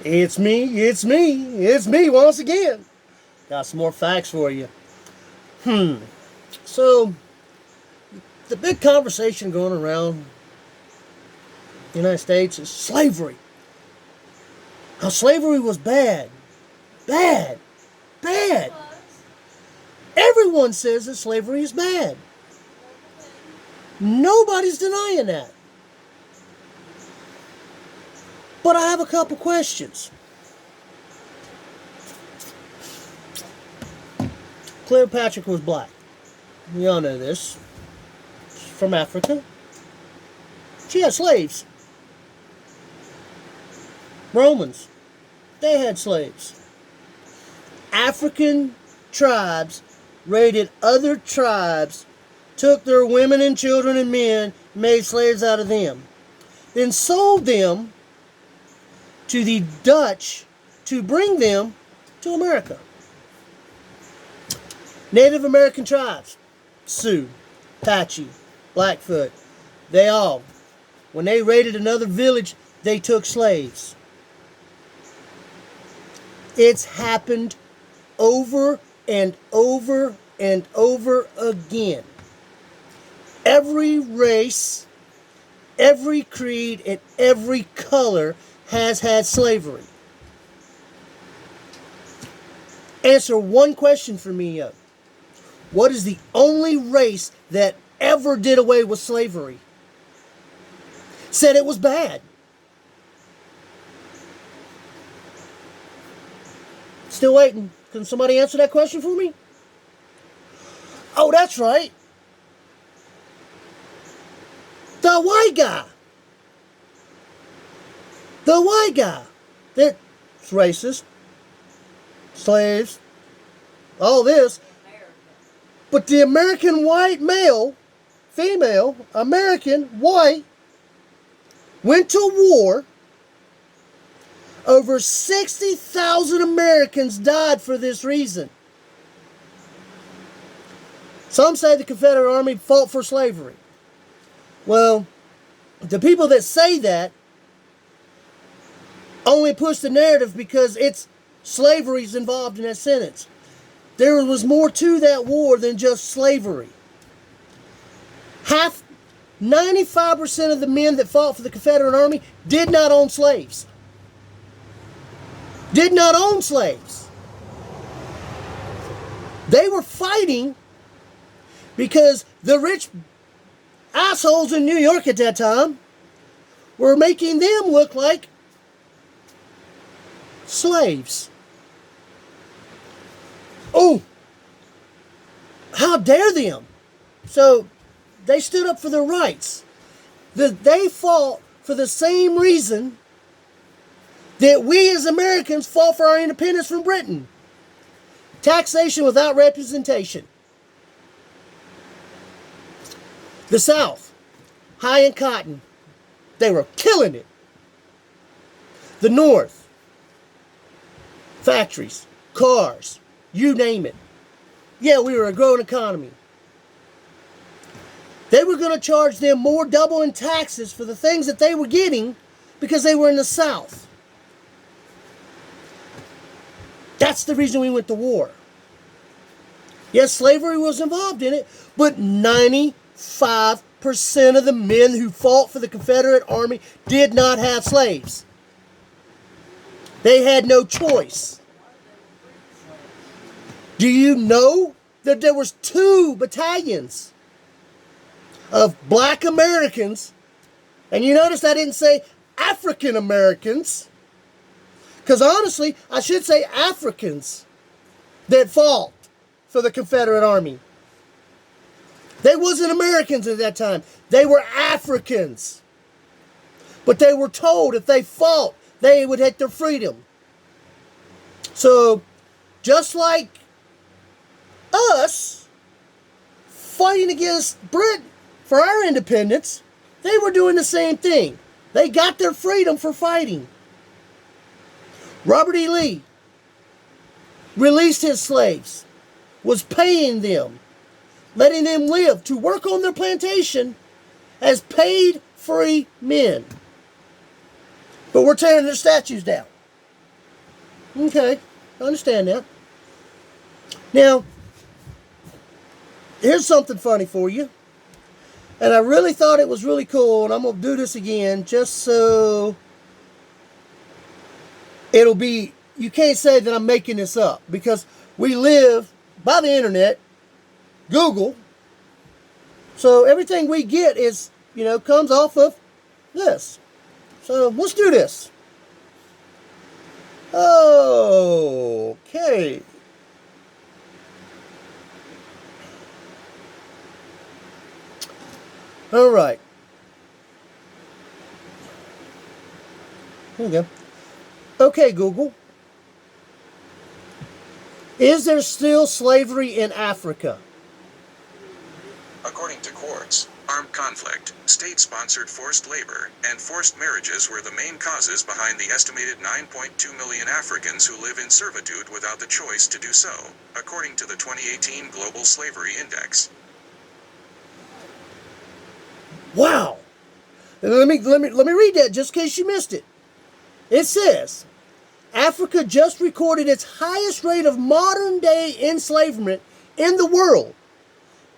It's me once again. Got some more facts for you. So, the big conversation going around the United States is slavery. How slavery was bad. Bad. Bad. Everyone says that slavery is bad. Nobody's denying that. But I have a couple questions. Cleopatra was black. We all know this. She's from Africa. She had slaves. Romans, they had slaves. African tribes raided other tribes, took their women and children and men, made slaves out of them, then sold them to the Dutch to bring them to America. Native American tribes, Sioux, Apache, Blackfoot, they all, when they raided another village, they took slaves. It's happened over and over and over again. Every race, every creed, and every color has had slavery. Answer one question for me, yo. What is the only race that ever did away with slavery? Said it was bad. Still waiting. Can somebody answer that question for me? Oh, that's right. The white guy. The white guy. That's racist. Slaves. All this. But the American white male, female, American white, went to war. Over 60,000 Americans died for this reason. Some say the Confederate Army fought for slavery. Well, the people that say that only push the narrative because it's slavery's involved in that sentence. There was more to that war than just slavery. 95% of the men that fought for the Confederate Army did not own slaves. Did not own slaves. They were fighting because the rich assholes in New York at that time were making them look like slaves. Oh, how dare them? So they stood up for their rights. They fought for the same reason that we as Americans fought for our independence from Britain. Taxation without representation. The South, high in cotton. They were killing it. The North, factories, cars, you name it. Yeah, we were a growing economy. They were going to charge them more double in taxes for the things that they were getting because they were in the South. That's the reason we went to war. Yes, slavery was involved in it, but 95% of the men who fought for the Confederate Army did not have slaves. They had no choice. Do you know that there was 2 battalions of black Americans, and you notice I didn't say African Americans, because honestly, I should say Africans that fought for the Confederate Army. They wasn't Americans at that time. They were Africans. But they were told if they fought, they would get their freedom. So, just like us fighting against Britain for our independence, they were doing the same thing. They got their freedom for fighting. Robert E. Lee released his slaves, was paying them, letting them live to work on their plantation as paid free men. But we're tearing their statues down. Okay, I understand that. Now, here's something funny for you. And I really thought it was really cool, and I'm going to do this again just so it'll be, you can't say that I'm making this up, because we live by the internet, Google, so everything we get is, comes off of this. So let's do this. Okay. All right. Here we go. Okay, Google. Is there still slavery in Africa? According to Quartz, armed conflict, state-sponsored forced labor, and forced marriages were the main causes behind the estimated 9.2 million Africans who live in servitude without the choice to do so, according to the 2018 Global Slavery Index. Wow. Let me read that just in case you missed it. It says, Africa just recorded its highest rate of modern-day enslavement in the world.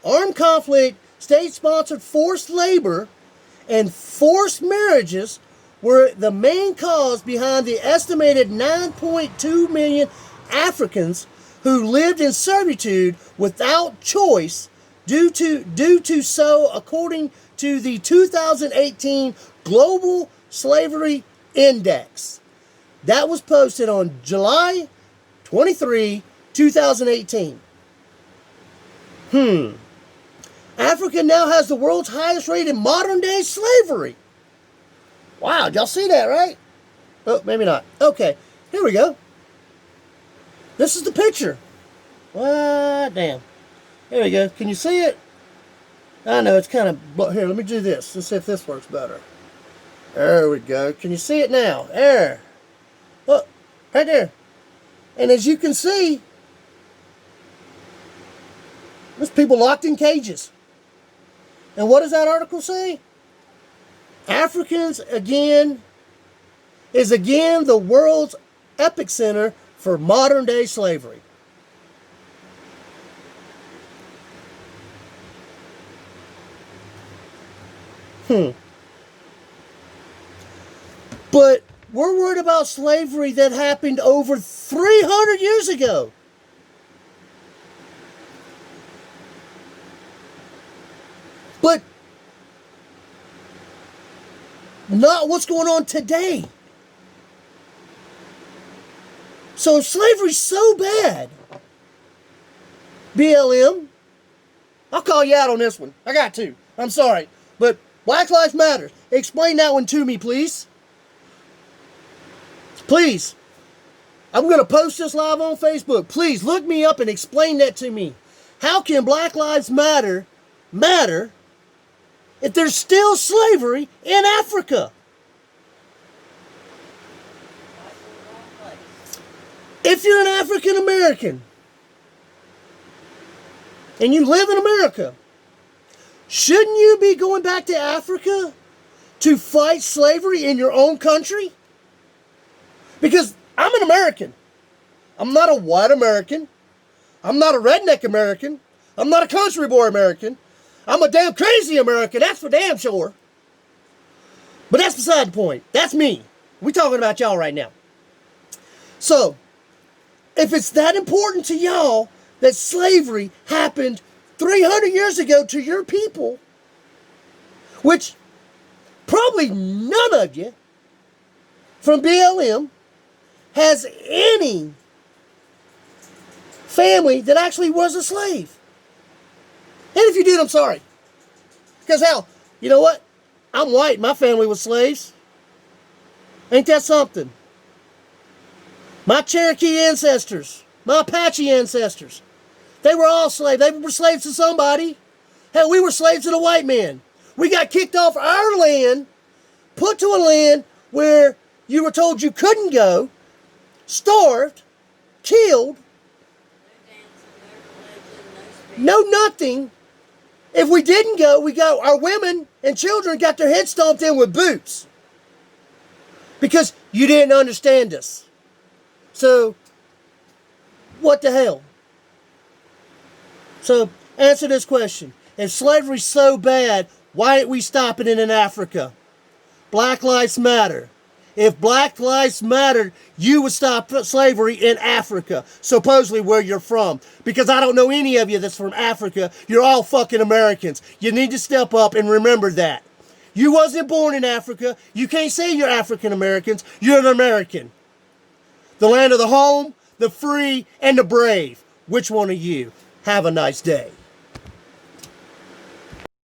Armed conflict, state-sponsored forced labor, and forced marriages were the main cause behind the estimated 9.2 million Africans who lived in servitude without choice due to so, according to the 2018 Global Slavery Index. That was posted on July 23, 2018. Africa now has the world's highest rate in modern-day slavery. Wow, y'all see that, right? Oh, maybe not. Okay, here we go. This is the picture. What? Damn. Here we go. Can you see it? I know, it's kind of... Here, let me do this. Let's see if this works better. There we go. Can you see it now? There. Look, right there. And as you can see, there's people locked in cages. And what does that article say? Africans, is again the world's epicenter for modern-day slavery. But we're worried about slavery that happened over 300 years ago. But not what's going on today. So if slavery's so bad, BLM, I'll call you out on this one. I got to. I'm sorry. But Black Lives Matter. Explain that one to me, please. Please. I'm going to post this live on Facebook. Please look me up and explain that to me. How can Black Lives Matter if there's still slavery in Africa? If you're an African American and you live in America, shouldn't you be going back to Africa to fight slavery in your own country? Because I'm an American. I'm not a white American. I'm not a redneck American. I'm not a country boy American. I'm a damn crazy American, that's for damn sure. But that's beside the point. That's me. We're talking about y'all right now. So, if it's that important to y'all that slavery happened 300 years ago to your people, which probably none of you from BLM has any family that actually was a slave. And if you did, I'm sorry. Because hell, you know what? I'm white. My family was slaves. Ain't that something? My Cherokee ancestors, my Apache ancestors, they were all slaves. They were slaves to somebody. Hell, we were slaves to the white man. We got kicked off our land, put to a land where you were told you couldn't go, starved, killed, no nothing. If we didn't go, we got our women and children got their heads stomped in with boots. Because you didn't understand us. So, what the hell? So, answer this question. If slavery's so bad, why ain't we stopping it in Africa? Black Lives Matter. If Black Lives Mattered, you would stop slavery in Africa, supposedly where you're from. Because I don't know any of you that's from Africa. You're all fucking Americans. You need to step up and remember that. You wasn't born in Africa. You can't say you're African Americans. You're an American. The land of the home, the free, and the brave. Which one are you? Have a nice day.